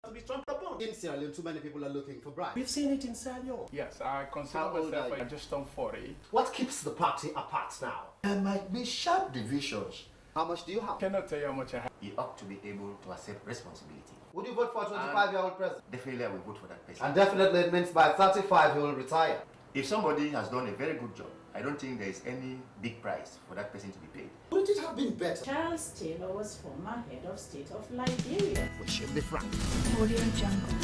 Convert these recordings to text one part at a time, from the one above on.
to be trampled upon. In Sierra Leone, too many people are looking for bribes. We've seen it in Salone. Yes, I consider How old myself are you? just turned 40. What keeps the party apart now? There might be sharp divisions. How much do you have? Cannot tell you how much I have. You ought to be able to accept responsibility. Would you vote for a 25-year-old president? Definitely, I will vote for that person. And definitely it means by 35 he will retire. If somebody has done a very good job, I don't think there is any big price for that person to be paid. Wouldn't it have been better? Charles Taylor was former head of state of Liberia. We should be frank. Audio Jungle.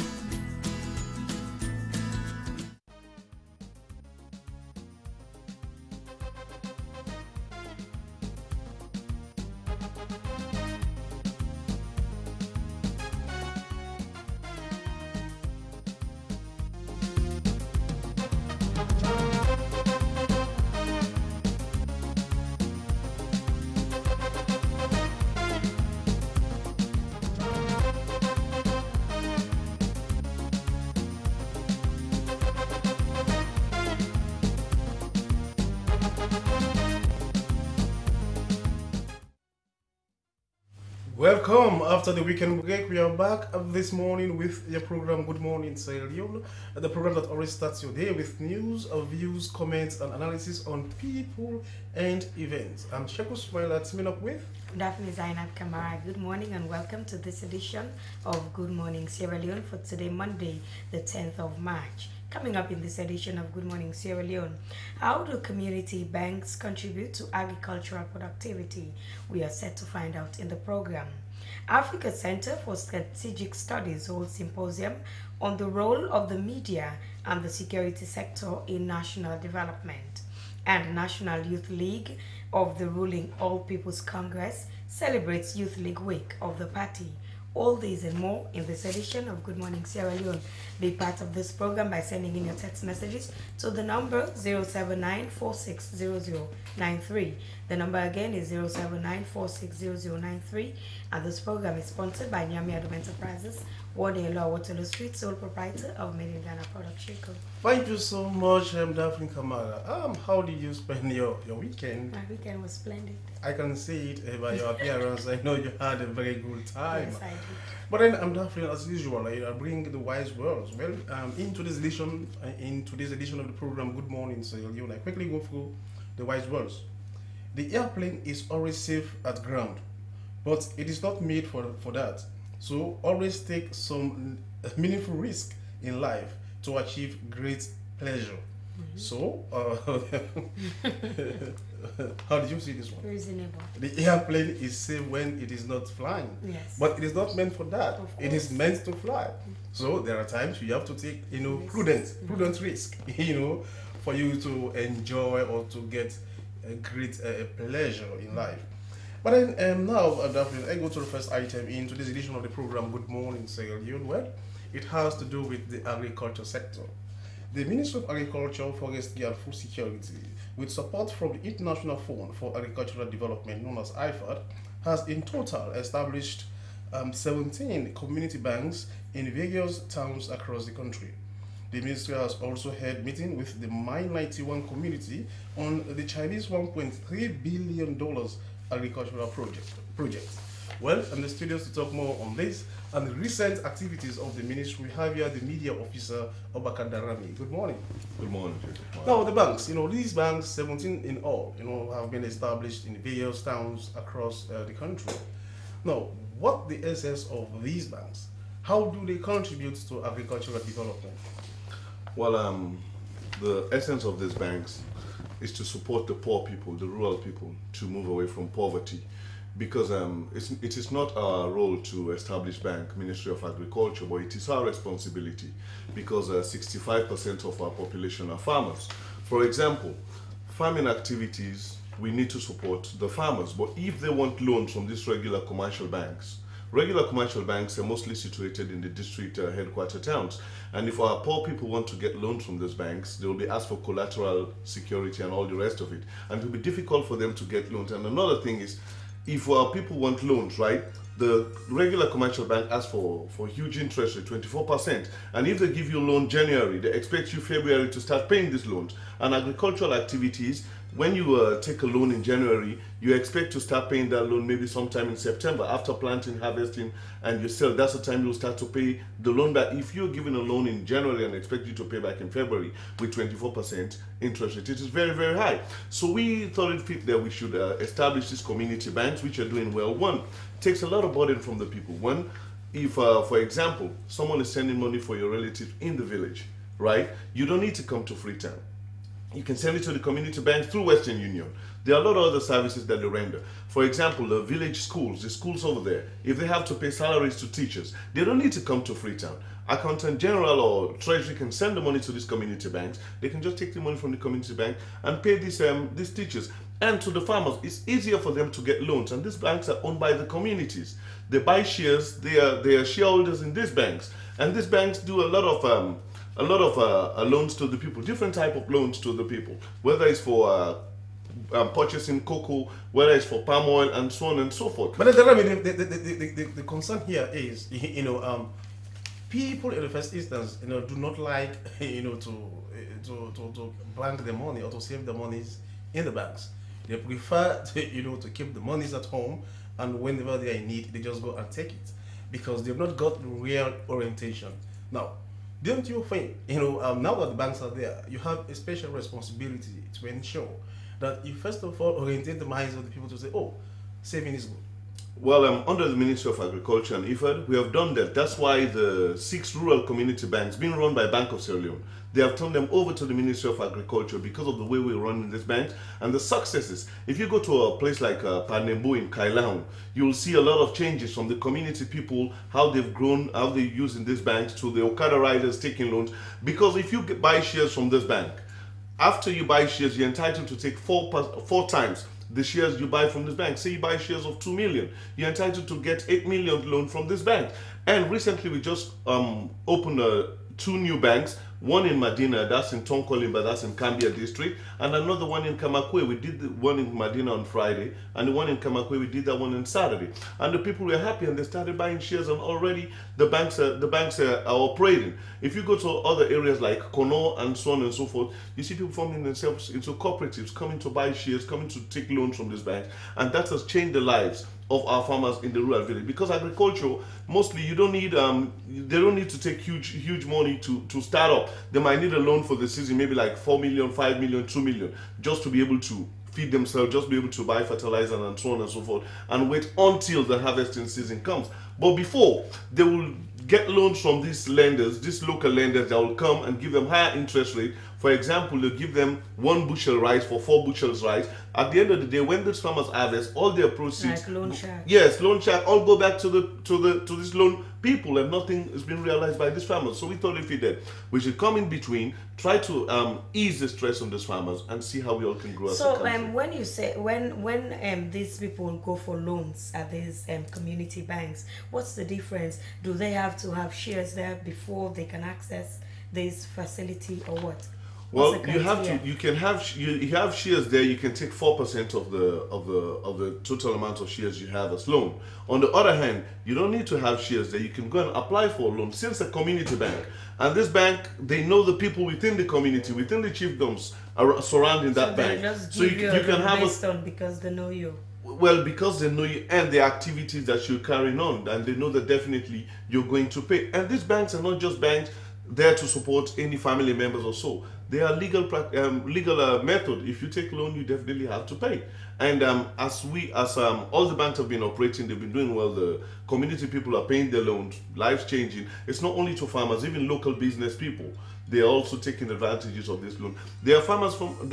Welcome. After the weekend break, we are back this morning with your program Good Morning Sierra Leone, the program that always starts your day with news, views, comments, and analysis on people and events. I'm Sheku Smaila, teaming up with Daphne Zainab Kamara. Good morning and welcome to this edition of Good Morning Sierra Leone for today, Monday, the 10th of March. Coming up in this edition of Good Morning Sierra Leone, how do community banks contribute to agricultural productivity? We are set to find out in the program. Africa Center for Strategic Studies holds symposium on the role of the media and the security sector in national development. And National Youth League of the ruling All People's Congress celebrates Youth League Week of the party. All these and more in this edition of Good Morning Sierra Leone. Be part of this program by sending in your text messages to the number 079460093. The number again is 079460093. And this program is sponsored by Nyami Adom Enterprises, Wadela Waterloo Street, sole proprietor of Made in Ghana Product Chico. Thank you so much, Daphne Kamara. How did you spend your weekend? My weekend was splendid. I can see it by your appearance. I know you had a very good time. Yes, I did. But then I'm Daphne, as usual, I bring the wise words. Well, in today's edition of the program Good Morning Sierra Leone, I quickly go through the wise words. The airplane is always safe at ground, but it is not made for that. So always take some meaningful risk in life to achieve great pleasure. So, how did you see this one? Reasonable. The airplane is safe when it is not flying. Yes. But it is not meant for that. It is meant to fly. So there are times you have to take, prudent risk, for you to enjoy or to get a great pleasure in life. But then now, Daphne, I go to the first item in today's edition of the program Good Morning Sierra Leone. Well, it has to do with the agriculture sector. The Ministry of Agriculture, Forestry and Food Security, with support from the International Fund for Agricultural Development, known as IFAD, has in total established 17 community banks in various towns across the country. The ministry has also held meeting with the Mine 91 community on the Chinese $1.3 billion agricultural project. Well, in the studios to talk more on this and the recent activities of the ministry, we have here the media officer, Obaka Darami. Good morning. Good morning. Now, the banks, these banks, 17 in all, have been established in various towns across the country. Now, what the essence of these banks? How do they contribute to agricultural development? Well, the essence of these banks is to support the poor people, the rural people, to move away from poverty. Because it is not our role to establish bank, Ministry of Agriculture, but it is our responsibility because 65% of our population are farmers. For example, farming activities, we need to support the farmers, but if they want loans from these regular commercial banks are mostly situated in the district headquarter towns. And if our poor people want to get loans from those banks, they will be asked for collateral security and all the rest of it. And it will be difficult for them to get loans. And another thing is, if our people want loans, right, the regular commercial bank asks for huge interest rate, 24%. And if they give you a loan January, they expect you February to start paying these loans. And agricultural activities, when you take a loan in January, you expect to start paying that loan maybe sometime in September after planting, harvesting, and you sell. That's the time you'll start to pay the loan back. If you're given a loan in January and expect you to pay back in February with 24% interest rate, it is very, very high. So we thought it fit that we should establish these community banks, which are doing well. One, takes a lot of burden from the people. One, if, for example, someone is sending money for your relative in the village, right? You don't need to come to Freetown. You can send it to the community bank through Western Union. There are a lot of other services that they render. For example, the village schools, the schools over there, if they have to pay salaries to teachers, they don't need to come to Freetown. Accountant General or Treasury can send the money to these community banks. They can just take the money from the community bank and pay these teachers. And to the farmers, it's easier for them to get loans. And these banks are owned by the communities. They buy shares, they are shareholders in these banks. And these banks do a lot of loans to the people, different type of loans to the people, whether it's for purchasing cocoa, whether it's for palm oil, and so on and so forth. But the concern here is, people in the first instance, do not like, to bank the money or to save the monies in the banks. They prefer to keep the monies at home, and whenever they are in need, they just go and take it because they've not got real orientation. Now, don't you think, now that the banks are there, you have a special responsibility to ensure that you first of all orientate the minds of the people to say, oh, saving is good? Well, under the Ministry of Agriculture and IFAD, we have done that. That's why the 6 rural community banks being run by Bank of Sierra Leone, they have turned them over to the Ministry of Agriculture because of the way we're running these banks and the successes. If you go to a place like Panembo in Leone, you'll see a lot of changes from the community people, how they've grown, how they're using these banks, to the Okada riders taking loans. Because if you buy shares from this bank, after you buy shares, you're entitled to take 4 times the shares you buy from this bank. Say you buy shares of 2 million, you're entitled to get 8 million loan from this bank. And recently we just opened 2 new banks, one in Medina, that's in Tonkolimba, that's in Cambia district, and another one in Kamakwe. We did the one in Medina on Friday, and the one in Kamakwe, we did that one on Saturday. And the people were happy and they started buying shares, and already the banks are operating. If you go to other areas like Kono and so on and so forth, you see people forming themselves into cooperatives, coming to buy shares, coming to take loans from this bank, and that has changed the lives of our farmers in the rural village. Because agriculture, mostly you don't need they don't need to take huge money to start up. They might need a loan for the season, maybe like 4 million, 5 million, 2 million, just to be able to feed themselves, just be able to buy fertilizer and so on and so forth, and wait until the harvesting season comes. But before, they will get loans from these lenders, these local lenders that will come and give them higher interest rate. For example, they'll give them 1 bushel rice for 4 bushels rice. At the end of the day, when these farmers harvest, all their proceeds, like loan shark. Yes, loan shark, all go back to this loan people, and nothing has been realized by these farmers. So we thought if we did, we should come in between, try to ease the stress on these farmers, and see how we all can grow as a country. So when you say when these people go for loans at these community banks, what's the difference? Do they have to have shares there before they can access this facility, or what? Well, you have to. You can have you have shares there. You can take 4% of the total amount of shares you have as loan. On the other hand, you don't need to have shares there. You can go and apply for a loan since a community bank, and this bank, they know the people within the community, within the chiefdoms surrounding that bank. So you can have based on because they know you. Well, because they know you and the activities that you're carrying on, and they know that definitely you're going to pay. And these banks are not just banks there to support any family members or so. They are legal method. If you take loan, you definitely have to pay. And as all the banks have been operating, they've been doing well. The community people are paying their loans, lives changing. It's not only to farmers, even local business people. They are also taking advantages of this loan. There are farmers from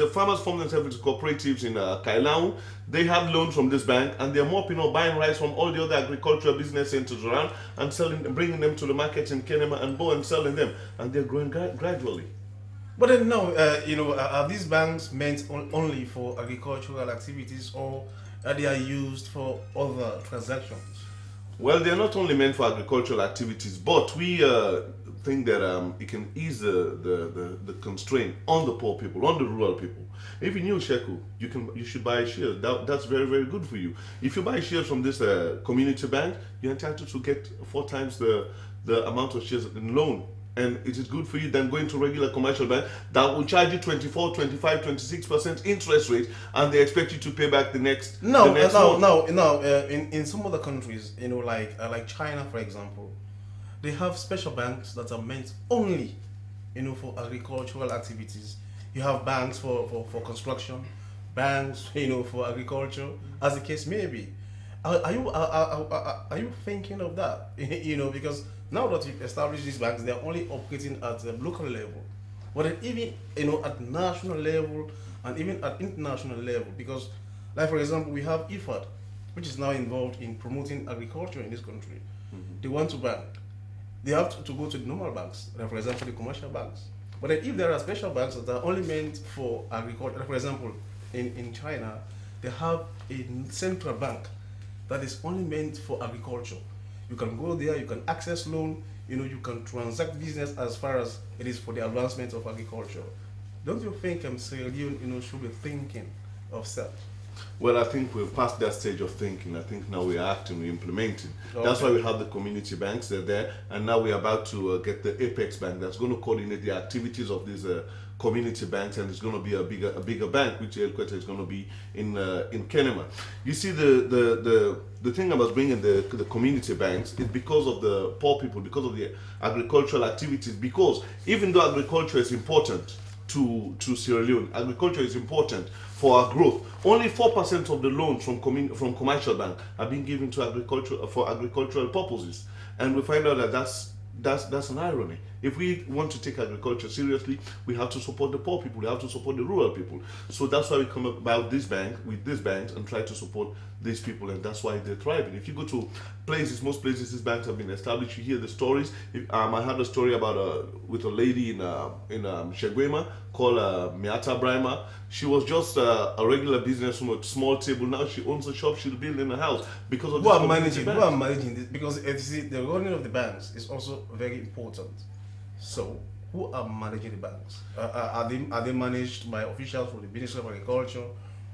themselves into cooperatives in Leone. They have loans from this bank, and they're mopping up, buying rice from all the other agricultural business centers around and selling, bringing them to the markets in Kenema and Bo and selling them, and they're growing gradually. But then now, are these banks meant only for agricultural activities, or are they used for other transactions? Well, they're not only meant for agricultural activities, but we think that it can ease the constraint on the poor people, on the rural people. If you knew Sheku, you should buy shares. That's very, very good for you. If you buy shares from this community bank, you're entitled to get 4 times the amount of shares in loan and it is good for you than going to regular commercial bank that will charge you 24, 25, 26% interest rate, and they expect you to pay back the next No, the next no, one. no. In some other countries, like China, for example, they have special banks that are meant only, for agricultural activities. You have banks for construction, banks, for agriculture, as the case may be. Are you thinking of that? Because now that you've established these banks, they're only operating at the local level, but then even at national level and even at international level. Because, like for example, we have IFAD, which is now involved in promoting agriculture in this country. They want to bank. They have to go to the normal banks, like for example, the commercial banks. But then if there are special banks that are only meant for agriculture, like for example, in China, they have a central bank that is only meant for agriculture. You can go there, you can access loan, you can transact business as far as it is for the advancement of agriculture. Don't you think Sierra Leone, should be thinking of that? Well, I think we've passed that stage of thinking. I think now we are acting, we're implementing. Okay. That's why we have the community banks, they're there, and now we're about to get the Apex Bank that's going to coordinate the activities of these community banks, and it's going to be a bigger bank, which headquarters is going to be in Kenema. You see, the thing about bringing the community banks is because of the poor people, because of the agricultural activities, because even though agriculture is important to Sierra Leone, agriculture is important for our growth. Only 4% of the loans from commercial bank are being given to agricultural purposes, and we find out that that's an irony. If we want to take agriculture seriously, we have to support the poor people, we have to support the rural people. So that's why we come about this bank, with these banks, and try to support these people, and that's why they're thriving. If you go to most places these banks have been established, you hear the stories. I had a story about with a lady in Shegwema called Miata Brima. She was just a regular business from a small table. Now she owns a shop, she's building a house because of Who are managing this? Because you see, the running of the banks is also very important. So, who are managing the banks? Are they managed by officials from the Ministry of Agriculture,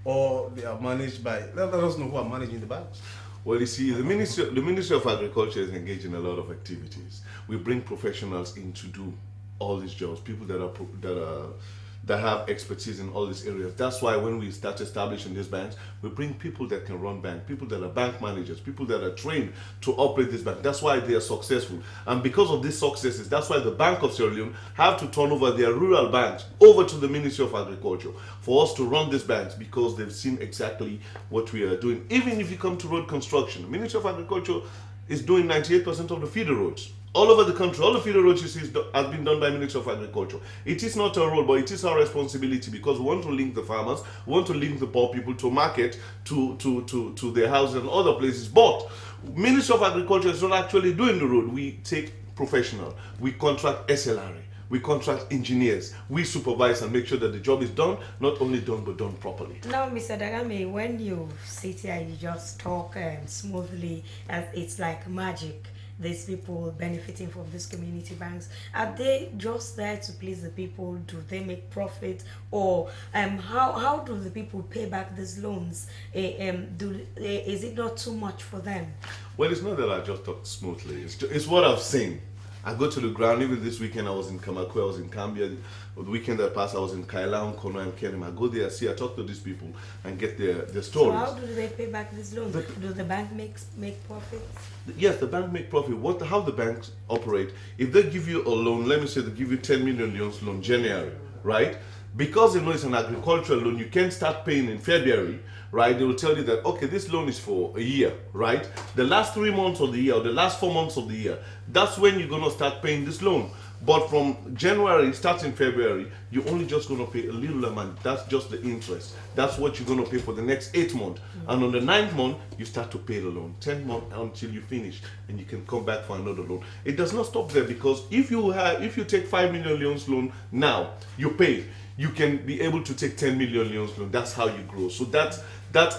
or they are managed by? Let us know who are managing the banks. Well, you see, the Ministry of Agriculture is engaged in a lot of activities. We bring professionals in to do all these jobs, people that have expertise in all these areas. That's why when we start establishing these banks, we bring people that can run banks, people that are bank managers, people that are trained to operate this bank. That's why they are successful. And because of these successes, that's why the Bank of Sierra Leone have to turn over their rural banks over to the Ministry of Agriculture for us to run these banks, because they've seen exactly what we are doing. Even if you come to road construction, the Ministry of Agriculture is doing 98% of the feeder roads. All over the country, all the feeder roads you see has been done by Ministry of Agriculture. It is not our role, but it is our responsibility, because we want to link the farmers, we want to link the poor people to market, to their houses and other places. But Ministry of Agriculture is not actually doing the road. We take professional, we contract SLRA, we contract engineers, we supervise and make sure that the job is done, not only done, but done properly. Now, Mr. Dagame, when you sit here, you just talk smoothly, and it's like magic. These people benefiting from these community banks, are they just there to please the people? Do they make profit, or how do the people pay back these loans? Is it not too much for them? Well, it's not that I just talk smoothly. It's what I've seen. I go to the ground. Even this weekend, I was in Kamakwe, I was in Cambia. The weekend that passed, I was in Kailaon, Kono, and Kenim. I go there, I talk to these people, and get their stories. So how do they pay back these loans? Do the bank make profits? Yes, the bank make profit. How the banks operate? If they give you a loan, let me say they give you 10 million loan January, right? Because they know it's an agricultural loan, you can't start paying in February, right? They will tell you that, okay, this loan is for a year, right? The last 3 months of the year, or the last 4 months of the year, that's when you're going to start paying this loan. But from January, starting February, you're only just going to pay a little amount. That's just the interest. That's what you're going to pay for the next 8 months. And on the 9th month, you start to pay the loan. 10 months until you finish, and you can come back for another loan. It does not stop there, because if you take 5 million loans loan now, you pay. You can be able to take 10 million loans loan. That's how you grow. So that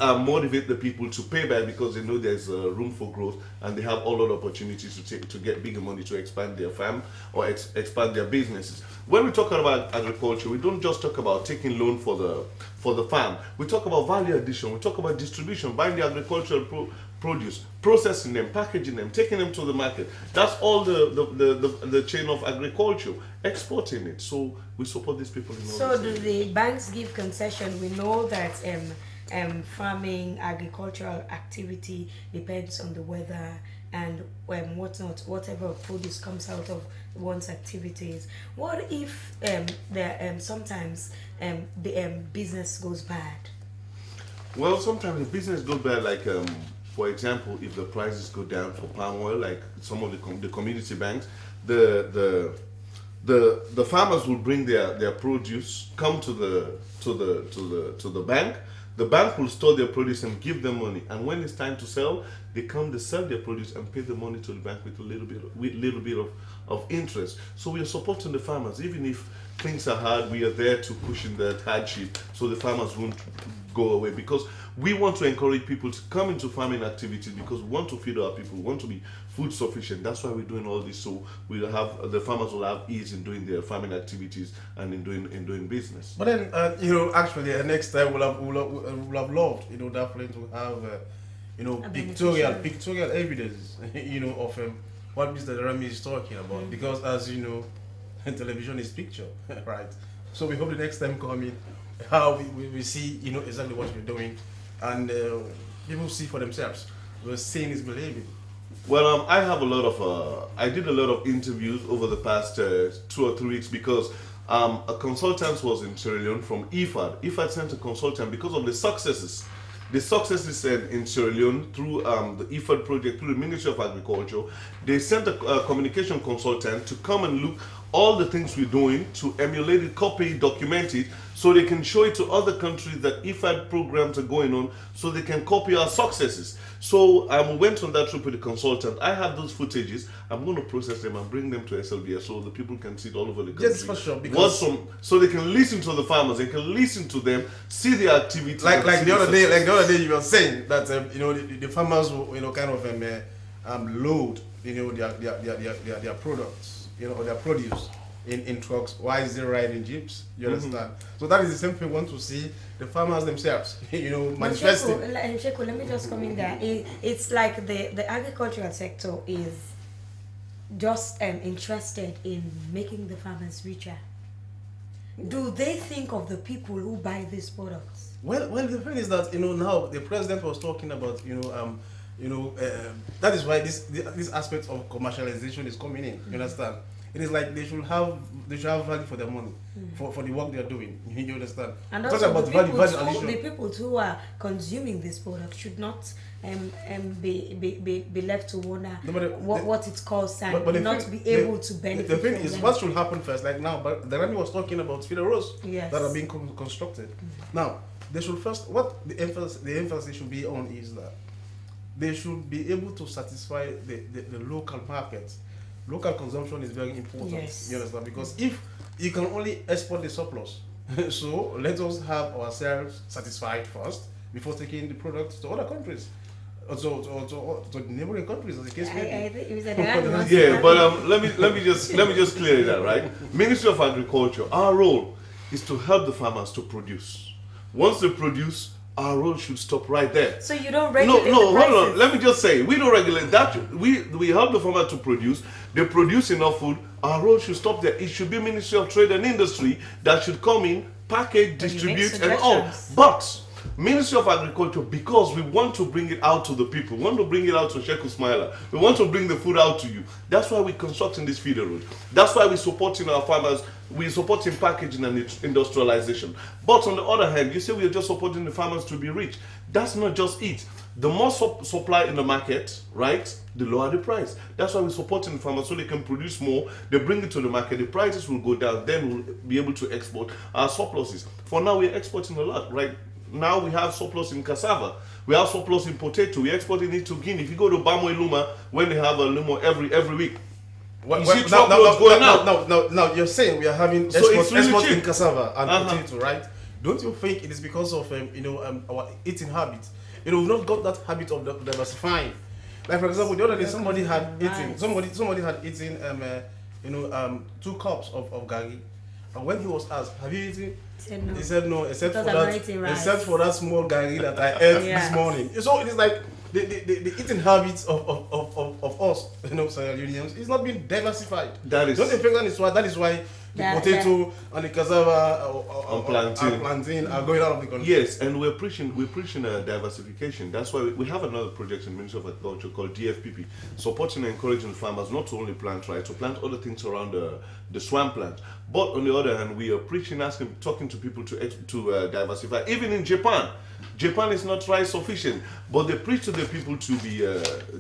motivate the people to pay back, because they know there's room for growth, and they have all other opportunities to get bigger money to expand their farm or expand their businesses. When we talk about agriculture, we don't just talk about taking loan for the farm. We talk about value addition. We talk about distribution, buying the agricultural produce, processing them, packaging them, taking them to the market. That's all the chain of agriculture, exporting it. So we support these people in all So this do the banks give concession? We know that farming, agricultural activity depends on the weather and whatnot, whatever produce comes out of one's activities. What if sometimes business goes bad? Well, sometimes the business goes bad, like for example, if the prices go down for palm oil, like some of the community banks, the farmers will bring their produce, come to the bank. The bank will store their produce and give them money, and when it's time to sell, they sell their produce and pay the money to the bank with a little bit of interest. So we are supporting the farmers, even if things are hard. We are there to cushion that hardship, so the farmers won't go away, because we want to encourage people to come into farming activities, because we want to feed our people, we want to be food sufficient. That's why we're doing all this, so we'll have the farmers will have ease in doing their farming activities and in doing business. But then, actually, next time we'll have loved, definitely to have, pictorial evidence, of what Mr. Rami is talking about. Because as you know, television is picture, right? So we hope the next time coming, how we see, exactly what we're doing, and people see for themselves. We're seeing is believing. Well, I have I did a lot of interviews over the past 2 or 3 weeks, because a consultant was in Sierra Leone from IFAD. IFAD sent a consultant because of the successes in Sierra Leone through the IFAD project, through the Ministry of Agriculture. They sent a communication consultant to come and look all the things we're doing, to emulate it, copy it, document it, so they can show it to other countries that IFAD programs are going on, so they can copy our successes. So we went on that trip with the consultant. I have those footages. I'm going to process them and bring them to SLBS so the people can see it all over the country. Yes, for sure. Because so they can listen to the farmers, they can listen to them, see their activities. Like the other day, you were saying that the farmers will kind of load their products, or their produce in trucks. Why is they riding jeeps? You understand? So that is the same thing we want to see the farmers themselves, manifesting. Sheko, let me just come in there. It's like the agricultural sector is just interested in making the farmers richer. Do they think of the people who buy these products? Well, the thing is that now the president was talking about that is why this aspect of commercialization is coming in. You understand? It is like they should have value for their money, for the work they are doing. You understand? And also the people who are consuming this product should not be left to wonder what it costs and but not be able to benefit. The thing from is, them. what should happen first? Like now, but the Rami was talking about feeder rows Yes. that are being constructed. Now, they should first, what the emphasis should be on is that they should be able to satisfy the local markets. Local consumption is very important. Yes. You understand? Because if you can only export the surplus, so let us have ourselves satisfied first before taking the product to other countries, to the neighboring countries, as the case may be. Yeah, but let me just clear that, right? Ministry of Agriculture, our role is to help the farmers to produce. Once they produce, our role should stop right there. So you don't regulate the hold prices? on. Let me just say, we don't regulate that. We help the farmer to produce. They produce enough food. Our role should stop there. It should be Ministry of Trade and Industry that should come in, package, distribute, and all. But Ministry of Agriculture, because we want to bring it out to the people, we want to bring it out to Sheku Smiler, we want to bring the food out to you. That's why we're constructing this feeder road. That's why we're supporting our farmers. We're supporting packaging and industrialization. But on the other hand, you say we are just supporting the farmers to be rich. That's not just it. The more supply in the market, right, the lower the price. That's why we're supporting the farmers so they can produce more. They bring it to the market. The prices will go down. Then we'll be able to export our surpluses. For now, we're exporting a lot, right? Now we have surplus in cassava. We have surplus in potato. We're exporting it to Guinea. If you go to Bamo Luma, when they have a Lumo every week, now you're saying we are having export in cassava and potato, right? Don't you think it is because of our eating habit? We've not got that habit of diversifying. Like for example, the other day somebody had eaten 2 cups of gari, and when he was asked, "Have you eaten?" He said no, except for that small gari that I ate this morning. So it is like the eating habits of us, Sierra Leoneans, is not being diversified. That is- Don't you think that is why the potato and the cassava And plantain. are going out of the country? Yes, and we're preaching diversification. That's why we have another project in Ministry of Agriculture called DFPP, supporting and encouraging farmers not to only plant rice, to plant other things around the swampland. But on the other hand, we are preaching, talking to people to diversify. Even in Japan is not rice sufficient, but they preach to the people to be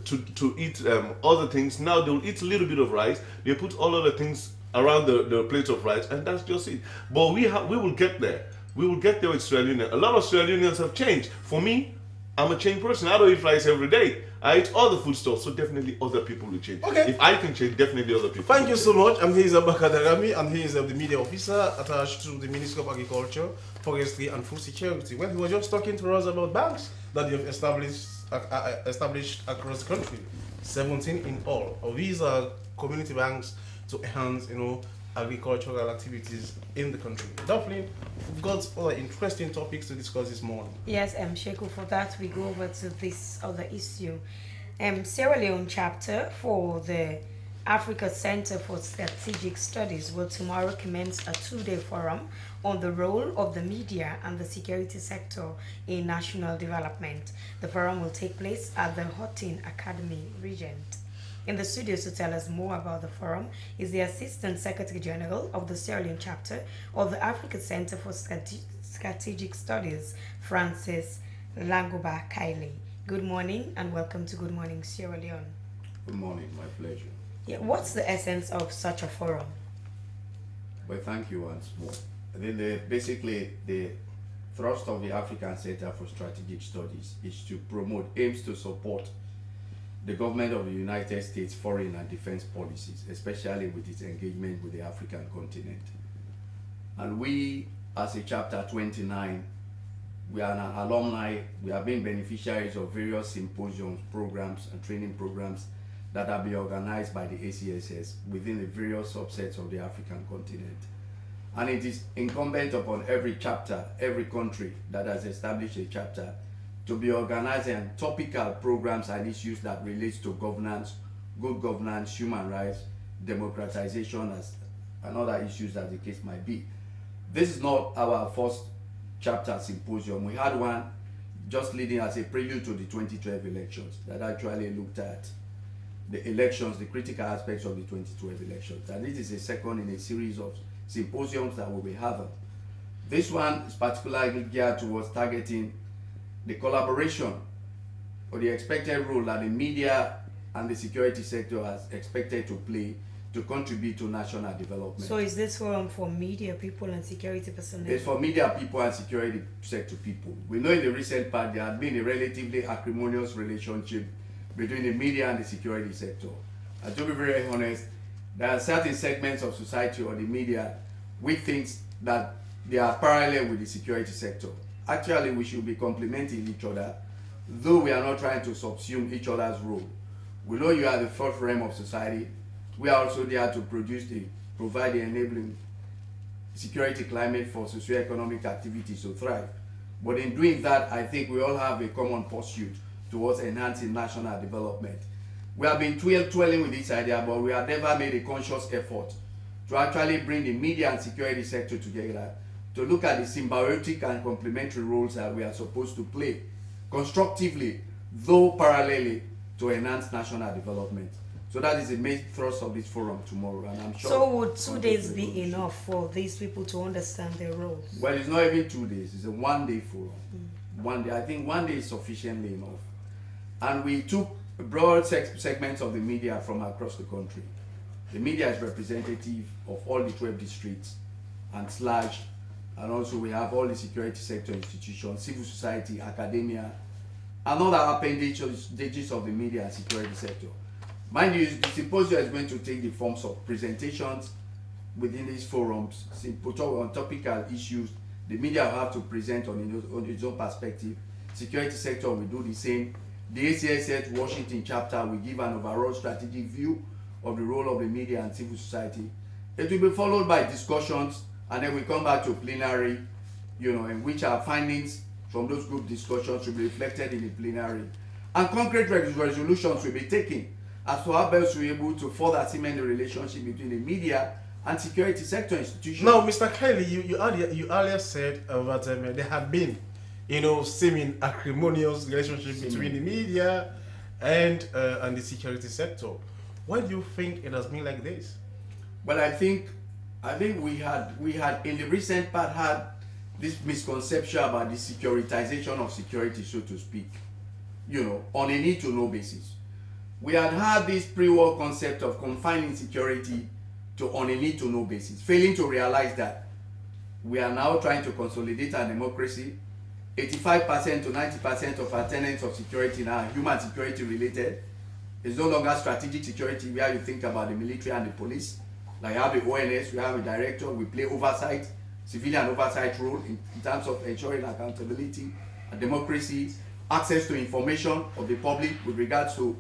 to eat other things. Now they'll eat a little bit of rice. They put all other things around the plate of rice, and that's just it. But we will get there. We will get there with Sierra Leone. A lot of Sierra Leoneans have changed. For me, I'm a changed person. I don't eat rice every day. I eat all the food stuff, so definitely other people will change. Okay. If I can change, definitely other people. Thank will you change. so much. I'm here is Abaka Darami, and he is the media officer attached to the Ministry of Agriculture, Forestry and Food Security. Well, he was just talking to us about banks that you've established across the country, 17 in all. These are community banks to enhance, agricultural activities in the country. Definitely, we've got other interesting topics to discuss this morning. Yes, Sheku, for that we go over to this other issue. Sierra Leone chapter for the Africa Center for Strategic Studies will tomorrow commence a 2-day forum on the role of the media and the security sector in national development. The forum will take place at the Houghton Academy, Regent. In the studios to tell us more about the forum is the Assistant Secretary General of the Sierra Leone chapter of the Africa Center for Strategic Studies, Francis Langoba Kylie. Good morning and welcome to Good Morning Sierra Leone. Good morning, my pleasure. Yeah, what's the essence of such a forum? Well, thank you once more. I think basically the thrust of the African Center for Strategic Studies is to aims to support the government of the United States foreign and defense policies, especially with its engagement with the African continent. And we, as a Chapter 29, we are an alumni. We have been beneficiaries of various symposiums, programs, and training programs that are being organized by the ACSS within the various subsets of the African continent. And it is incumbent upon every chapter, every country that has established a chapter, to be organizing topical programs and issues that relates to governance, good governance, human rights, democratization, and other issues as the case might be. This is not our first chapter symposium. We had one just leading as a prelude to the 2012 elections that actually looked at the elections, the critical aspects of the 2012 elections. And this is a second in a series of symposiums that we'll be having. This one is particularly geared towards targeting the collaboration or the expected role that the media and the security sector has expected to play to contribute to national development. So is this forum for media people and security personnel? It's for media people and security sector people. We know in the recent past there has been a relatively acrimonious relationship between the media and the security sector. And to be very honest, there are certain segments of society or the media which thinks that they are parallel with the security sector. Actually, we should be complementing each other, though we are not trying to subsume each other's role. We know you are the fourth realm of society. We are also there to provide the enabling security climate for socioeconomic activities to thrive. But in doing that, I think we all have a common pursuit towards enhancing national development. We have been toiling with this idea, but we have never made a conscious effort to actually bring the media and security sector together to look at the symbiotic and complementary roles that we are supposed to play constructively, though parallelly, to enhance national development. So that is the main thrust of this forum tomorrow, and I'm sure. So would 2 days be enough for these people to understand their roles? Well, it's not even 2 days. It's a one-day forum. 1 day. I think 1 day is sufficiently enough. And we took broad segments of the media from across the country. The media is representative of all the 12 districts and and also we have all the security sector institutions, civil society, academia, and other appendages of the media and security sector. Mind you, the symposium is going to take the forms of presentations within these forums, on topical issues. The media will have to present on its own perspective. Security sector will do the same. The ACSS Washington chapter will give an overall strategic view of the role of the media and civil society. It will be followed by discussions, and then we come back to plenary, in which our findings from those group discussions will be reflected in the plenary. And concrete resolutions will be taken as to how best we're able to further cement the relationship between the media and security sector institutions. Now, Mr. Kelly, you earlier said that there had been, seeming acrimonious relationship between the media and the security sector. Why do you think it has been like this? Well, I think we had in the recent part had this misconception about the securitization of security, so to speak, on a need to know basis. We had this pre-war concept of confining security to on a need to know basis, failing to realize that we are now trying to consolidate our democracy. 85% to 90% of our tenets of security now are human security related. It's no longer strategic security where you think about the military and the police. Like you have the ONS, we have a director, we play oversight, civilian oversight role in terms of ensuring accountability, and democracy, access to information of the public with regards to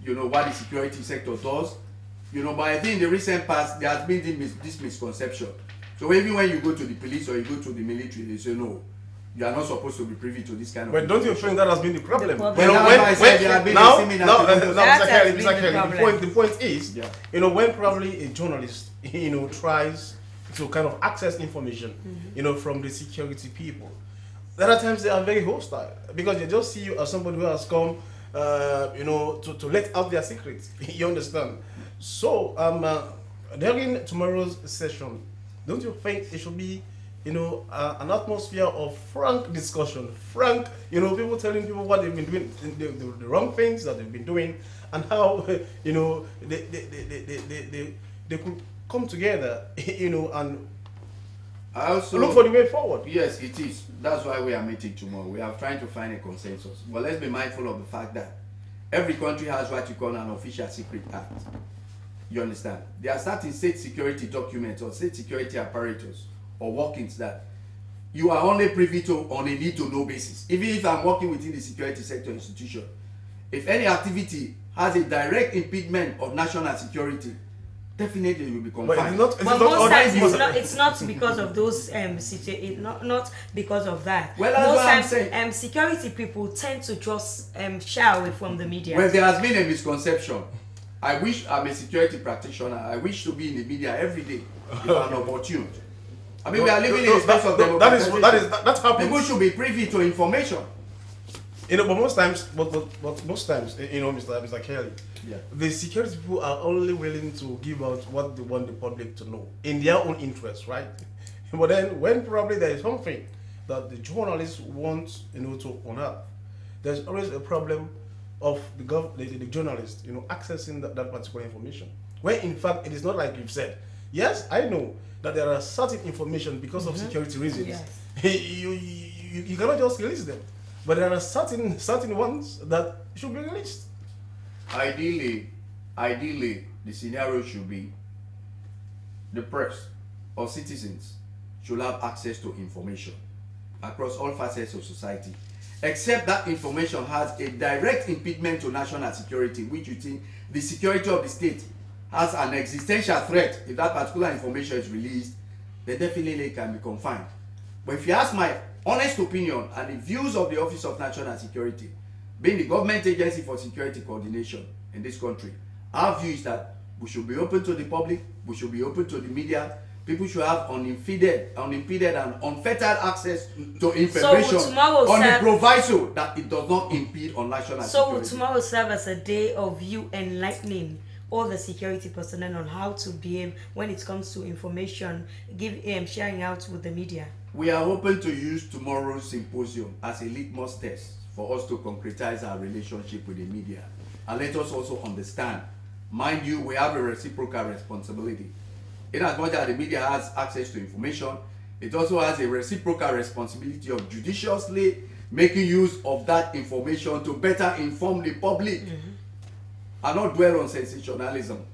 what the security sector does. But I think in the recent past there has been this misconception. So even when you go to the police or you go to the military, they say no, you are not supposed to be privy to this kind of. But don't you think that has been the problem? The point is, when probably a journalist, tries to kind of access information, from the security people, there are times they are very hostile because they just see you as somebody who has come, to let out their secrets. You understand? So, during tomorrow's session, don't you think it should be, an atmosphere of frank discussion, people telling people what they've been doing, the wrong things that they've been doing, and how, they could come together, and I also look for the way forward. Yes, it is. That's why we are meeting tomorrow. We are trying to find a consensus. But let's be mindful of the fact that every country has what you call an official secret act. You understand? There are certain state security documents or state security apparatus or workings that you are only privy to on a need to know basis. Even if I'm working within the security sector institution, if any activity has a direct impediment of national security, definitely you will be confined. But most times it's not because of those not because of that. Well, that's most what I'm times saying. Security people tend to just shy away from the media. Well, there has been a misconception. I wish I'm a security practitioner. I wish to be in the media every day if I'm opportune. I mean, we are living in a space of democratization. That's how people should be privy to information. But most times, Mr. Kelly, the security people are only willing to give out what they want the public to know in their own interest, right? But then, when probably there is something that the journalists want, to unearth, there's always a problem of the journalist, accessing that particular information. Where in fact, it is not like you've said. Yes, I know that there are certain information because of security reasons. Yes. You cannot just release them. But there are certain ones that should be released. Ideally, the scenario should be the press or citizens should have access to information across all facets of society, except that information has a direct impediment to national security, which you think the security of the state has an existential threat. If that particular information is released, then definitely it can be confined. But if you ask my honest opinion and the views of the Office of National Security, being the government agency for security coordination in this country, our view is that we should be open to the public, we should be open to the media. People should have unimpeded and unfettered access to information on the proviso that it does not impede on national security. So will tomorrow serve as a day of you enlightening all the security personnel on how to behave when it comes to information, sharing out with the media? We are hoping to use tomorrow's symposium as a litmus test for us to concretize our relationship with the media. And let us also understand, mind you, we have a reciprocal responsibility. In as much as the media has access to information, it also has a reciprocal responsibility of judiciously making use of that information to better inform the public and not dwell on sensationalism.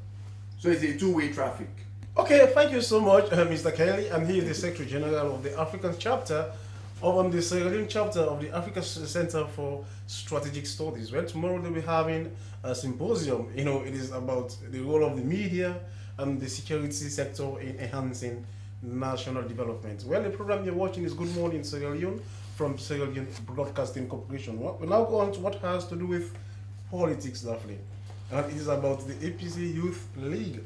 So it's a two-way traffic. Okay, thank you so much, Mr. Kelly. And he is the Secretary General of the African chapter, or the Salone chapter of the African Center for Strategic Studies. Well, tomorrow they'll be having a symposium. It is about the role of the media and the security sector in enhancing national development. Well, the program you're watching is Good Morning Sierra Leone. from Sierra Leone Broadcasting Corporation. We now go on to what has to do with politics, lovely. And it is about the APC Youth League.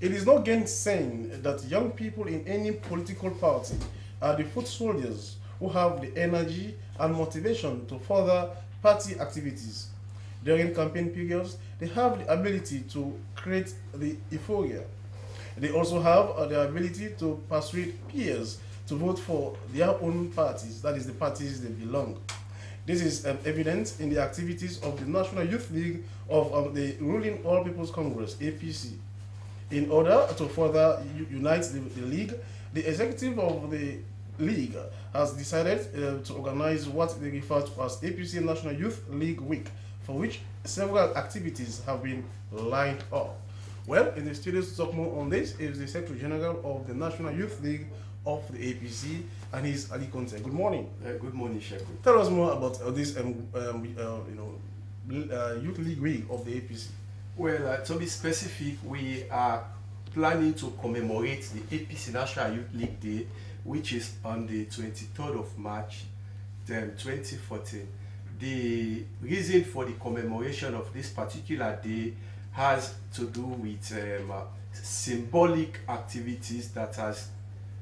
It is not gainsaying that young people in any political party are the foot soldiers who have the energy and motivation to further party activities. During campaign periods, they have the ability to create the euphoria. They also have the ability to persuade peers to vote for their own parties, that is the parties they belong. This is evident in the activities of the National Youth League of the ruling All People's Congress, APC. In order to further unite the league, the executive of the league has decided to organize what they refer to as APC National Youth League Week, for which several activities have been lined up. Well, in the studios to talk more on this is the Secretary General of the National Youth League of the APC, and he's Ali Conte. Good morning. Good morning, Sheku. Tell us more about this Youth League Week of the APC. Well, to be specific, we are planning to commemorate the APC National Youth League Day, which is on the 23rd of March 2014. The reason for the commemoration of this particular day has to do with symbolic activities that has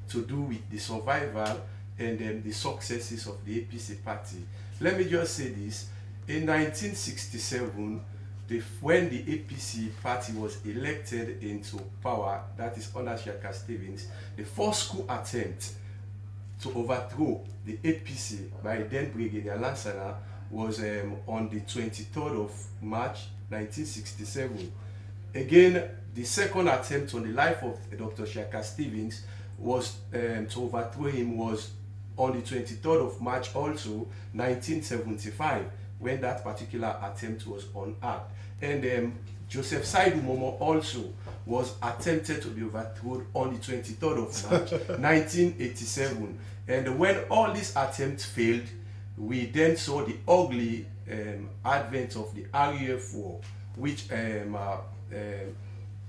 to do with the survival and the successes of the APC party. Let me just say this. In 1967, when the APC party was elected into power, that is under Shaka Stevens, the first coup attempt to overthrow the APC by then Brigadier Lansana was on the 23rd of March 1967. Again, the second attempt on the life of Dr. Shaka Stevens was to overthrow him was on the 23rd of March also 1975, when that particular attempt was unearthed. And Joseph Saidu Momo also was attempted to be overthrown on the 23rd of March 1987. And when all these attempts failed, we then saw the ugly advent of the RAF war, which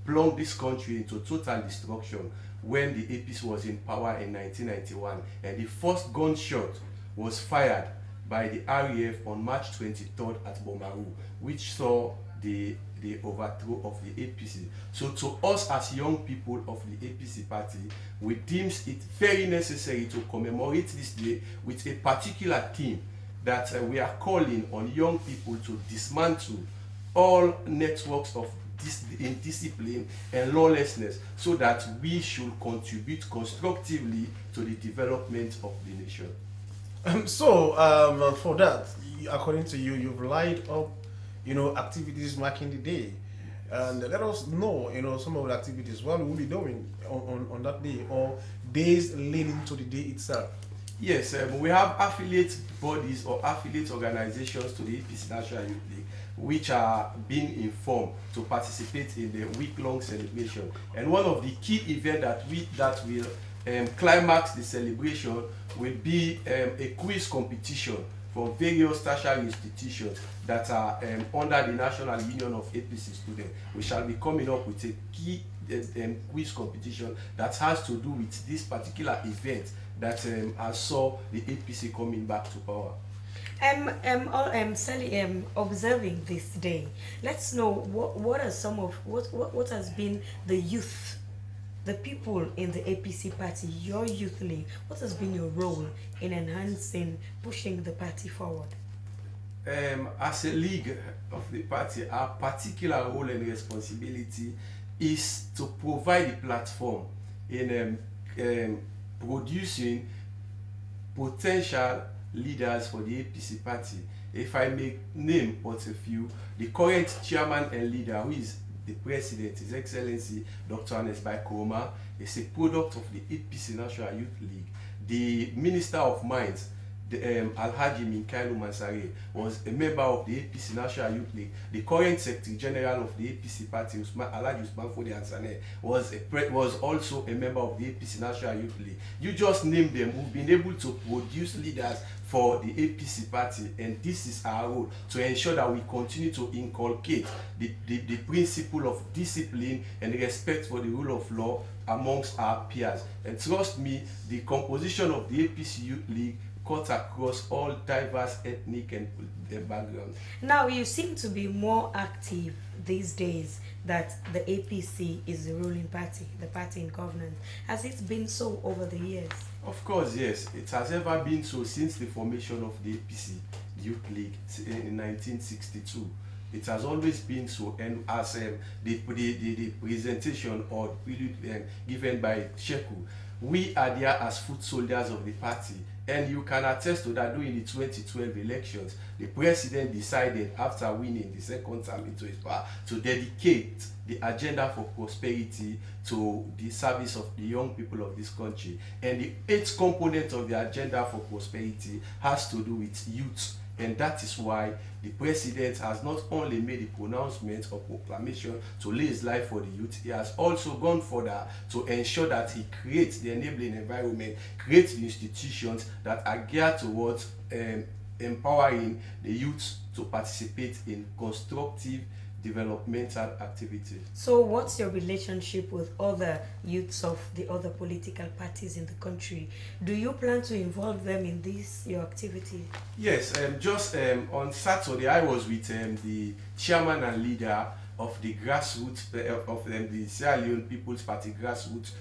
plunged this country into total destruction when the APC was in power in 1991. And the first gunshot was fired by the RAF on March 23rd at Bomaru, which saw the overthrow of the APC. So to us as young people of the APC party, we deem it very necessary to commemorate this day with a particular theme that we are calling on young people to dismantle all networks of indiscipline and lawlessness, so that we should contribute constructively to the development of the nation. For that, according to you, you've lined up, activities marking the day, and let us know, some of the activities what we will be doing on that day or days leading to the day itself. Yes, we have affiliate bodies or affiliate organizations to the APC National Youth League, which are being informed to participate in the week-long celebration. And one of the key events that will climax the celebration will be a quiz competition from various tertiary institutions that are under the National Union of APC Students. We shall be coming up with a key quiz competition that has to do with this particular event that saw the APC coming back to power. Sally, observing this day, let's know what are some of what has been the youth, the people in the APC party, your youth league. What has been your role in enhancing, pushing the party forward? As a league of the party, our particular role and responsibility is to provide a platform in producing potential leaders for the APC party. If I may name but a few, the current chairman and leader, who is the president, His Excellency Dr. Anes Baikoma, is a product of the APC National Youth League. The Minister of Mines, Alhaji Minkailu Mansare, was a member of the APC National Youth League. The current Secretary General of the APC party, Alhaji Usman Fode Ansane, was also a member of the APC National Youth League. You just name them who've been able to produce leaders for the APC party, and this is our role, to ensure that we continue to inculcate the principle of discipline and respect for the rule of law amongst our peers. And trust me, the composition of the APC Youth League cut across all diverse ethnic and backgrounds. Now you seem to be more active these days that the APC is the ruling party, the party in governance. Has it been so over the years? Of course, yes. It has ever been so since the formation of the APC Youth League in 1962. It has always been so, and as the presentation or given by Sheku, we are there as foot soldiers of the party. And you can attest to that during the 2012 elections, the president decided after winning the second term into his power to dedicate the agenda for prosperity to the service of the young people of this country. And the 8th component of the agenda for prosperity has to do with youth. And that is why the president has not only made a pronouncement or proclamation to lay his life for the youth, he has also gone further to ensure that he creates the enabling environment, creates the institutions that are geared towards empowering the youth to participate in constructive developmental activities. So what's your relationship with other youths of the other political parties in the country? Do you plan to involve them in this, your activity? Yes, just on Saturday I was with the chairman and leader of the grassroots of the Sierra Leone People's Party grassroots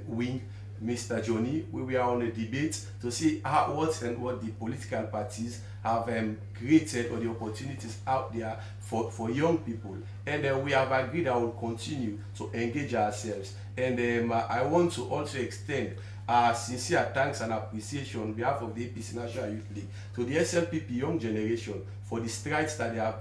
wing, Mr. Johnny. We were on a debate to see what the political parties have created or the opportunities out there for young people, and we have agreed that will continue to engage ourselves. And I want to also extend our sincere thanks and appreciation on behalf of the APC National Youth League to the SLPP young generation for the strides that they have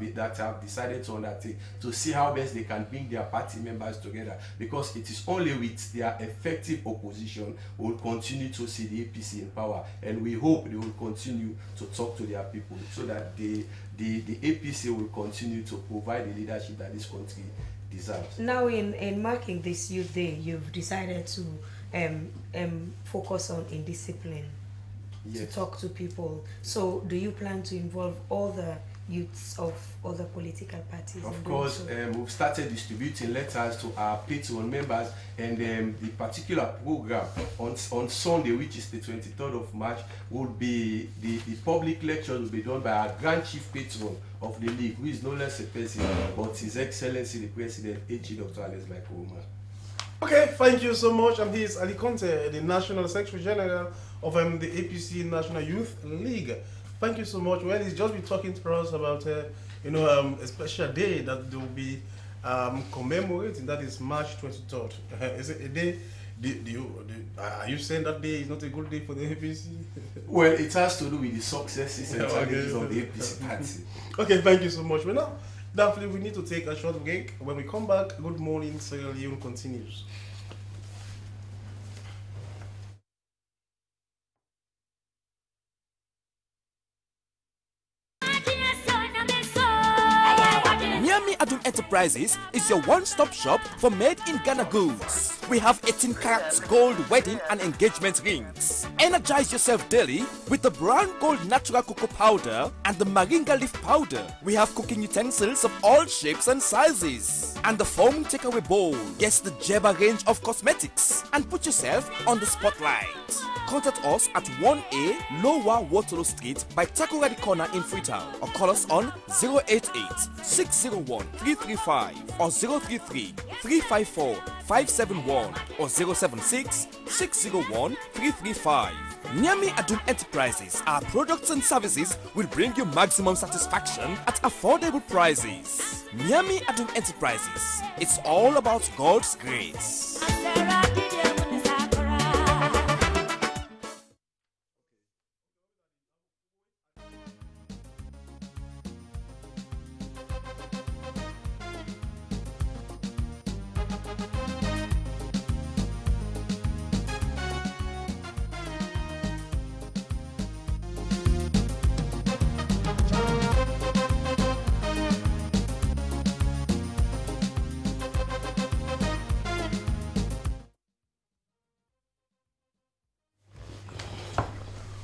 decided to undertake to see how best they can bring their party members together, because it is only with their effective opposition we will continue to see the APC in power, and we hope they will continue to talk to their people so that the APC will continue to provide the leadership that this country deserves. Now in marking this Youth Day, you've decided to focus on indiscipline. Yes. To talk to people. So do you plan to involve all the youths of other political parties? Of course, we've started distributing letters to our patron members, and the particular program on Sunday, which is the 23rd of March, will be the public lecture will be done by our Grand Chief Patron of the League, who is no less a person but His Excellency the President, H.E. Dr. Alex Laikouma. Okay, thank you so much. And he is Ali Conte, the National Secretary General of the APC National Youth League. Thank you so much. Well, he's just been talking to us about, a special day that they will be commemorating. That is March 23rd. Is it a day? Are you saying that day is not a good day for the APC? Well, it has to do with the successes and challenges of the APC party. Okay, thank you so much. Well, now, definitely we need to take a short break. When we come back, Good Morning Sierra Leone continues. Miami Adum Enterprises is your one-stop shop for made-in-Ghana goods. We have 18 carats gold wedding and engagement rings. Energize yourself daily with the brown gold natural cocoa powder and the moringa leaf powder. We have cooking utensils of all shapes and sizes. And the foam takeaway bowl. Guess the Jeba range of cosmetics and put yourself on the spotlight. Contact us at 1A Lower Waterloo Street by Takoradi Corner in Freetown, or call us on 088-601-335 or 033-354-571 or 076-601-335. Miami Adum Enterprises, our products and services will bring you maximum satisfaction at affordable prices. Miami Adum Enterprises, it's all about God's grace.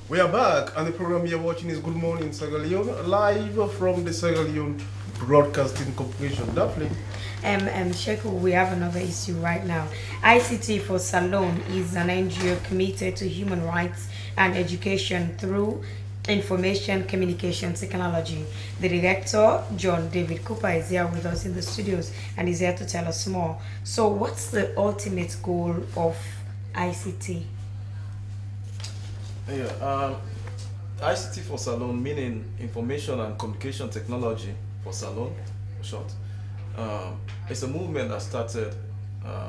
We are back, and the program you're watching is Good Morning Sierra Leone, live from the Sierra Leone Broadcasting Corporation. Definitely, Sheku, we have another issue right now. ICT for Salone is an NGO committed to human rights and education through information communication technology. The director, John David Cooper, is here with us in the studios and is here to tell us more. So what's the ultimate goal of ICT? Yeah, ICT for Salone, meaning information and communication technology for Salone, short. It's a movement that started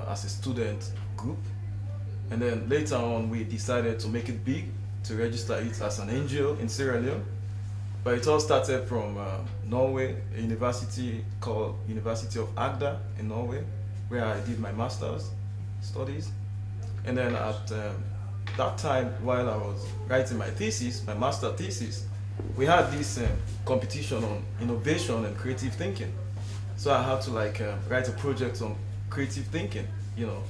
as a student group, and then later on we decided to make it big, to register it as an NGO in Sierra Leone. But it all started from Norway, a university called University of Agder in Norway, where I did my master's studies. And then at that time, while I was writing my thesis, my master thesis, we had this competition on innovation and creative thinking. So I had to write a project on creative thinking, you know.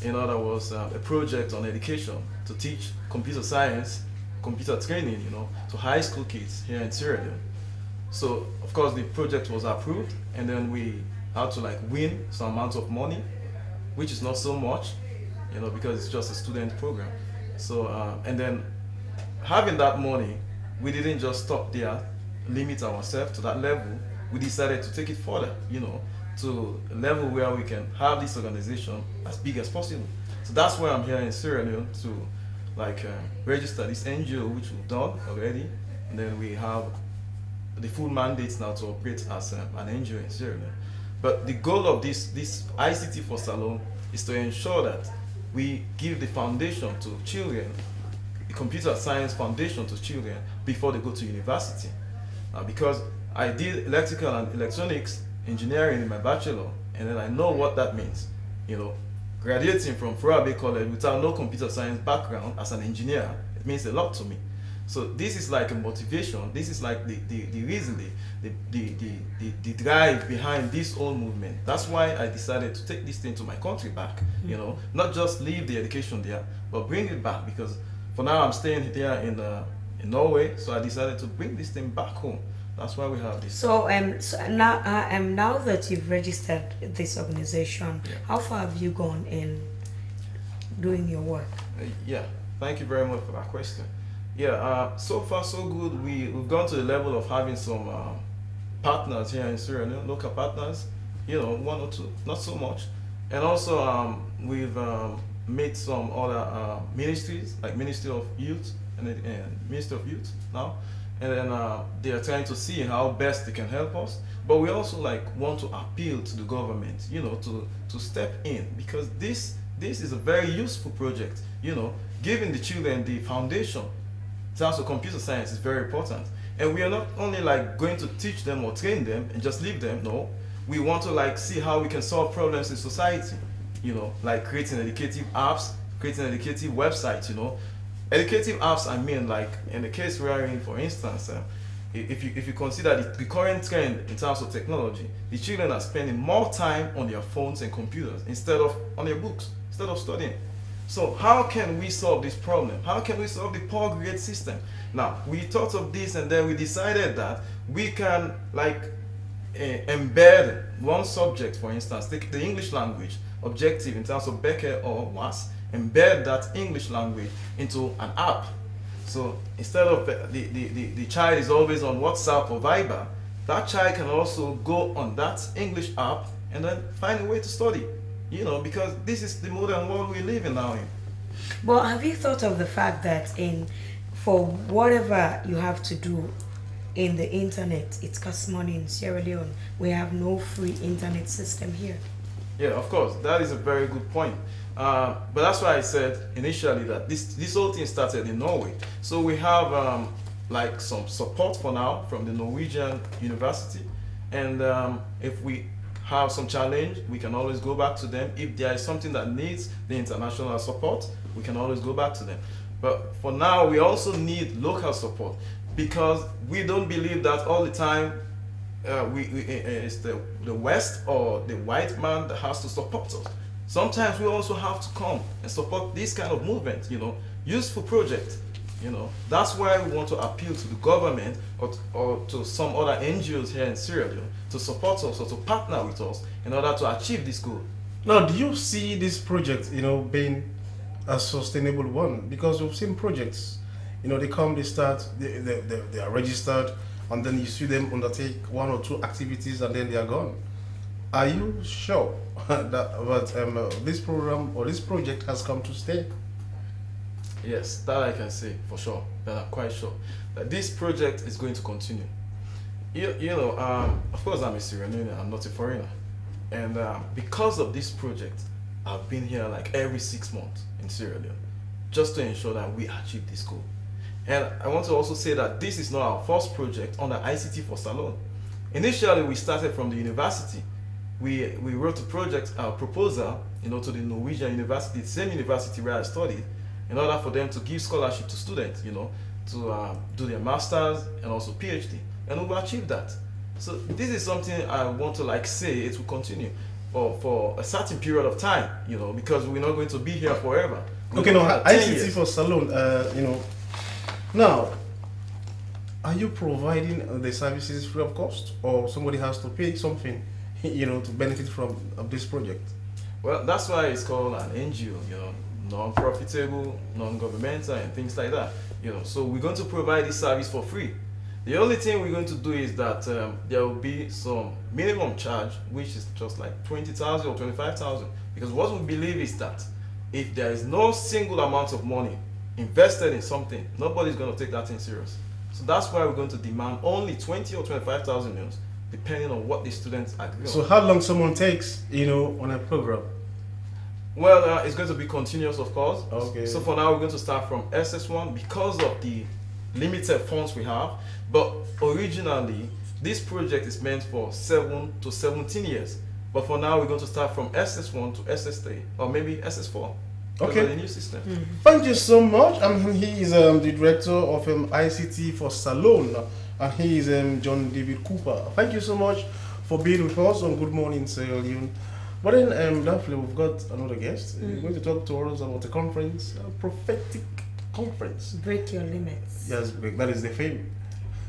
In other words, a project on education to teach computer science, computer training, you know, to high school kids here in Sierra Leone. So of course the project was approved, and then we had to win some amount of money, which is not so much, you know, because it's just a student program. So and then having that money, we didn't just stop there, limit ourselves to that level. We decided to take it further, you know, to a level where we can have this organization as big as possible. So that's why I'm here in Sierra Leone to register this NGO, which we've done already, and then we have the full mandate now to operate as an NGO in Sierra Leone. But the goal of this ICT for Salone is to ensure that we give the foundation to children, the computer science foundation to children before they go to university. Because I did electrical and electronics engineering in my bachelor, and then I know what that means. You know, graduating from Furabe College without no computer science background as an engineer, it means a lot to me. So this is like a motivation. This is like the reason, the drive behind this whole movement. That's why I decided to take this thing to my country back. You know, not just leave the education there, but bring it back. Because for now I'm staying here in Norway, so I decided to bring this thing back home. That's why we have this. So now that you've registered this organization, yeah, how far have you gone in doing your work? Yeah, thank you very much for that question. Yeah, so far so good. We've gone to the level of having some partners here in Sierra Leone, local partners, you know, one or two, not so much. And also we've made some other ministries, like Ministry of Youth and Ministry of Youth now. And then they are trying to see how best they can help us. But we also want to appeal to the government, you know, to step in, because this is a very useful project, you know, giving the children the foundation. In terms of computer science is very important. And we are not only going to teach them or train them and just leave them, no. We want to see how we can solve problems in society, you know, like creating educative apps, creating educative websites, you know. Educative apps, I mean, in the case we're in, for instance, if you consider the current trend in terms of technology, the children are spending more time on their phones and computers instead of on their books, instead of studying. So how can we solve this problem? How can we solve the poor grade system? Now, we thought of this, and then we decided that we can embed one subject, for instance, take the English language objective in terms of Becker or WAS, embed that English language into an app. So instead of the child is always on WhatsApp or Viber, that child can also go on that English app and then find a way to study, you know, because this is the modern world we live in now. Well, have you thought of the fact that for whatever you have to do in the internet, it costs money in Sierra Leone? We have no free internet system here. Yeah, of course, that is a very good point. But that's why I said initially that this whole thing started in Norway. So we have some support for now from the Norwegian university, and if we have some challenge, we can always go back to them. If there is something that needs the international support, we can always go back to them. But for now, we also need local support, because we don't believe that all the time it's the West or the white man that has to support us. Sometimes we also have to come and support this kind of movement, you know, useful project, You know, that's why we want to appeal to the government or to some other NGOs here in Sierra Leone to support us or to partner with us in order to achieve this goal. Now, do you see this project, being a sustainable one? Because we've seen projects, they come, they start, they are registered, and then you see them undertake one or two activities, and then they are gone. Are you sure that this program or this project has come to stay? Yes, that I can say for sure. That I'm quite sure that this project is going to continue. Of course, I'm a Sierra Leonean, I'm not a foreigner, and because of this project, I've been here like every 6 months in Sierra Leone, just to ensure that we achieve this goal. And I want to also say that this is not our first project under ICT for Salone. Initially, we started from the university. We wrote a proposal, to the Norwegian university, the same university where I studied, in order for them to give scholarship to students, to do their masters and also PhD, and we've achieved that. So this is something I want to say it will continue for a certain period of time, because we're not going to be here forever. Okay, now ICT for Salone, now, are you providing the services free of cost, or somebody has to pay something, to benefit from this project? Well, that's why it's called an NGO, non-profitable, non-governmental, and things like that. So we're going to provide this service for free. The only thing we're going to do is that there will be some minimum charge, which is just like 20,000 or 25,000. Because what we believe is that if there is no single amount of money invested in something, nobody's going to take that thing serious. So that's why we're going to demand only 20 or 25,000 meals, depending on what the students agree on. So how long someone takes, on a program? Well, it's going to be continuous, of course. Okay. So for now, we're going to start from SS1 because of the limited funds we have. But originally, this project is meant for 7 to 17 years. But for now, we're going to start from SS1 to SS3, or maybe SS4. Okay. The new system. Thank you so much. He is the director of ICT for Salone, and he is John David Cooper. Thank you so much for being with us on Good Morning Sierra Leone. But then, definitely, we've got another guest. We're going to talk to us about a conference, a prophetic conference. Break your limits. Yes, that is the theme.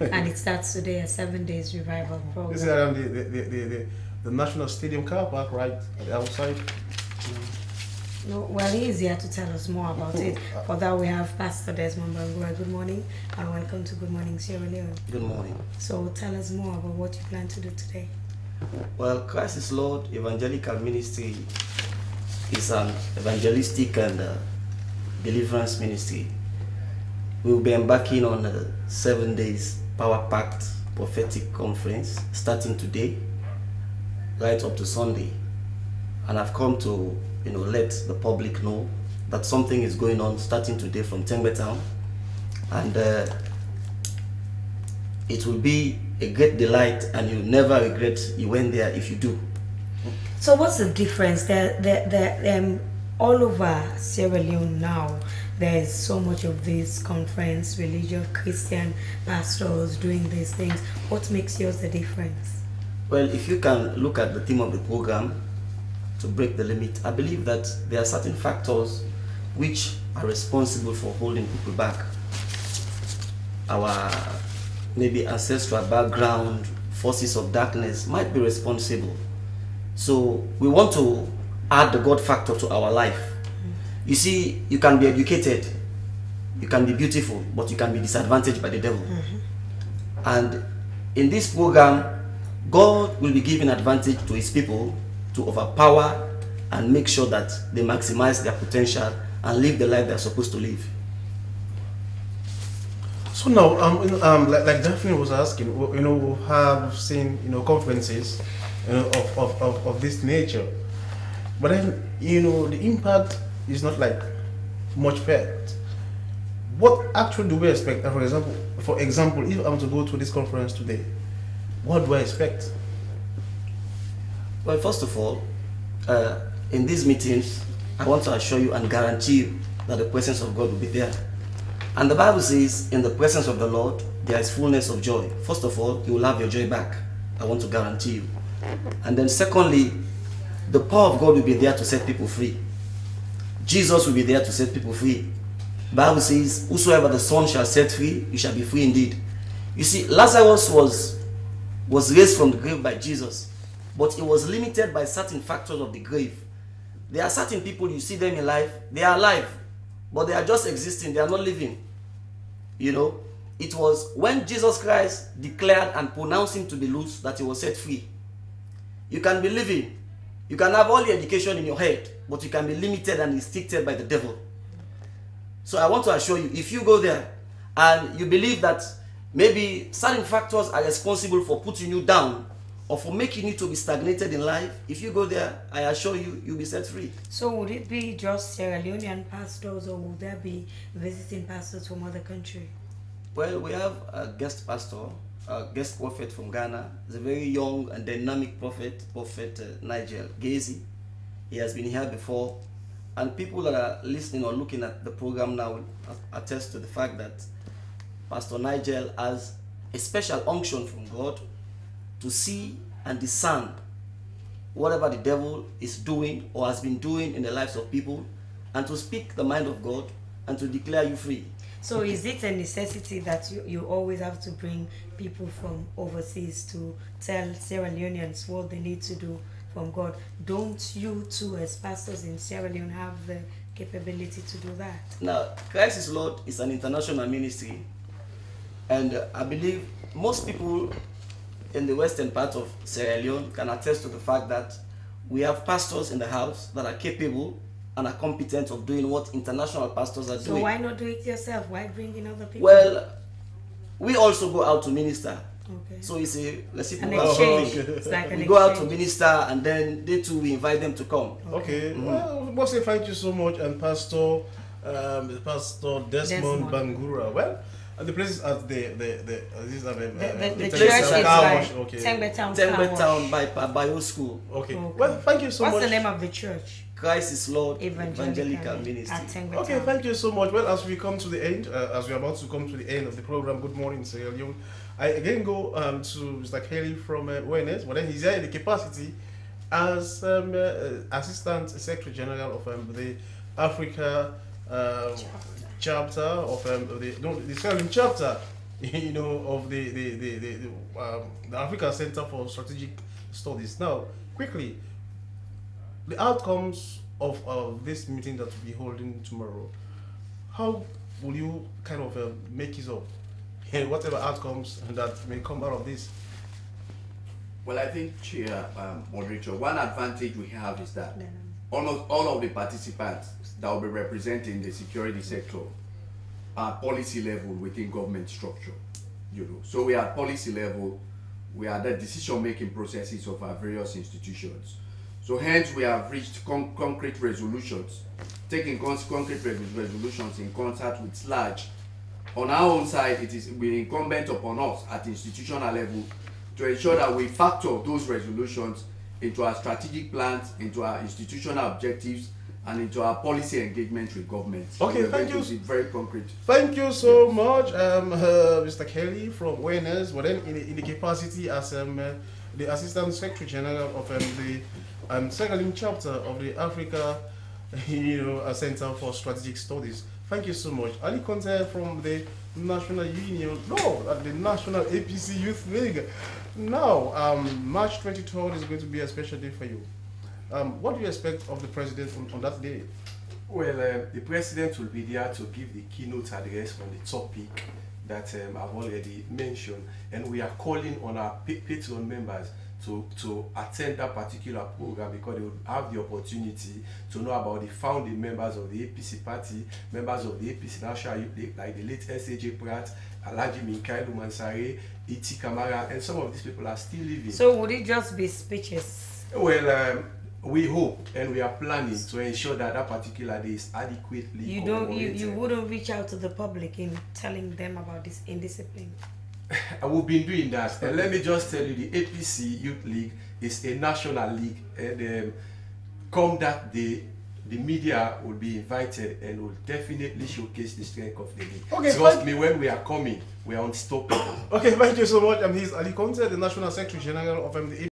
And it starts today, a 7 days revival program. This is around the National Stadium car park, right outside. No, well, he is here to tell us more about it. For that, we have Pastor Desmond Bangura. Good morning, and welcome to Good Morning Sierra Leone. Good morning. So tell us more about what you plan to do today. Well, Christ is Lord Evangelical Ministry is an evangelistic and deliverance ministry. We will be embarking on a 7 days power-packed prophetic conference starting today, right up to Sunday. And I've come to let the public know that something is going on starting today from Town, and it will be a great delight, and you'll never regret you went there if you do. So what's the difference? All over Sierra Leone now, there's so much of this conference, religious, Christian pastors doing these things. What makes yours the difference? Well, if you can look at the theme of the program, to break the limit, I believe that there are certain factors which are responsible for holding people back. Our maybe ancestral background, forces of darkness might be responsible. So we want to add the God factor to our life. You see, you can be educated, you can be beautiful, but you can be disadvantaged by the devil. And in this program, God will be giving advantage to his people to overpower and make sure that they maximize their potential and live the life they're supposed to live. So now, like Daphne was asking, we have seen conferences, of this nature, but then the impact is not like much felt. What actually do we expect? For example, if I'm to go to this conference today, what do I expect? Well, first of all, in these meetings, I want to assure you and guarantee you that the presence of God will be there. And the Bible says, in the presence of the Lord, there is fullness of joy. First of all, you will have your joy back. I want to guarantee you. And then secondly, the power of God will be there to set people free. Jesus will be there to set people free. The Bible says, whosoever the Son shall set free, you shall be free indeed. You see, Lazarus was raised from the grave by Jesus, but it was limited by certain factors of the grave. There are certain people, you see them in life, they are alive, but they are just existing, they are not living. You know, it was when Jesus Christ declared and pronounced him to be loose that he was set free. You can be living, you can have all the education in your head, but you can be limited and restricted by the devil. So I want to assure you, if you go there and you believe that maybe certain factors are responsible for putting you down or for making you to be stagnated in life, if you go there, I assure you, you'll be set free. So would it be just Sierra Leonean pastors, or would there be visiting pastors from other countries? Well, we have a guest pastor, a guest prophet from Ghana. He's a very young and dynamic prophet, Nigel Gazy. He has been here before. And people that are listening or looking at the program now attest to the fact that Pastor Nigel has a special unction from God to see and discern whatever the devil is doing or has been doing in the lives of people, and to speak the mind of God and to declare you free. So is it a necessity that you always have to bring people from overseas to tell Sierra Leoneans what they need to do from God? Don't you too, as pastors in Sierra Leone, have the capability to do that? Now, Christ is Lord is an international ministry, and I believe most people in the western part of Sierra Leone can attest to the fact that we have pastors in the house that are capable and are competent of doing what international pastors are doing. So why not do it yourself? Why bring in other people? Well, we also go out to minister. Okay. So it's a reciprocal an exchange. It's like an we go out to exchange. minister, and then they too, we invite them to come. Okay. Well, I must say thank you so much, and Pastor Desmond Bangura. Well, the place is at the church is by okay. Tengbe Town by Bio School. Okay. Well, thank you so much. What's the name of the church? Christ is Lord Evangelical Ministry. Okay, thank you so much. Well, as we come to the end, as we're about to come to the end of the program, Good Morning Sierra Leone, I again go to Mr. Kelly from ONS, but then he's here in the capacity as Assistant Secretary General of the Africa chapter of the Sierra Leone chapter, you know, of the Africa Center for Strategic Studies. Now, quickly, the outcomes of this meeting that we'll be holding tomorrow, how will you kind of make use of whatever outcomes that may come out of this? Well, I think, Chair, Moderator, one advantage we have is that almost all of the participants that will be representing the security sector are policy level within government structure. You know, so we are at policy level, we are the decision-making processes of our various institutions. So hence we have reached concrete resolutions, taking concrete resolutions in concert with SLAG. On our own side, it is incumbent upon us at institutional level to ensure that we factor those resolutions into our strategic plans, into our institutional objectives, and into our policy engagement with government. Okay, so thank you. Very concrete. Thank you so much, Mr. Kelly from ONS, but then in the capacity as the Assistant Secretary General of the Sierra Leone chapter of the Africa, Center for Strategic Studies. Thank you so much. Ali Conte from the National Union, the National APC Youth League. Now, March 23rd is going to be a special day for you. What do you expect of the president on that day? Well, the president will be there to give the keynote address on the topic that I've already mentioned, and we are calling on our Patreon members to attend that particular program, because they will have the opportunity to know about the founding members of the APC party, members of the APC National Youth League, like the late S.A.J. Pratt, Alhaji Minkailu Mansare, E.T. Kamara, and some of these people are still living. So would it just be speeches? Well, we hope and we are planning to ensure that that particular day is adequately you wouldn't reach out to the public in telling them about this indiscipline? We've been doing that, and let me just tell you, the APC Youth League is a national league, and come that day, the media will be invited and will definitely showcase the strength of the league. Okay, trust me, when we are coming, we are unstoppable. Okay, thank you so much. He's Ali Conte, the National Secretary General of the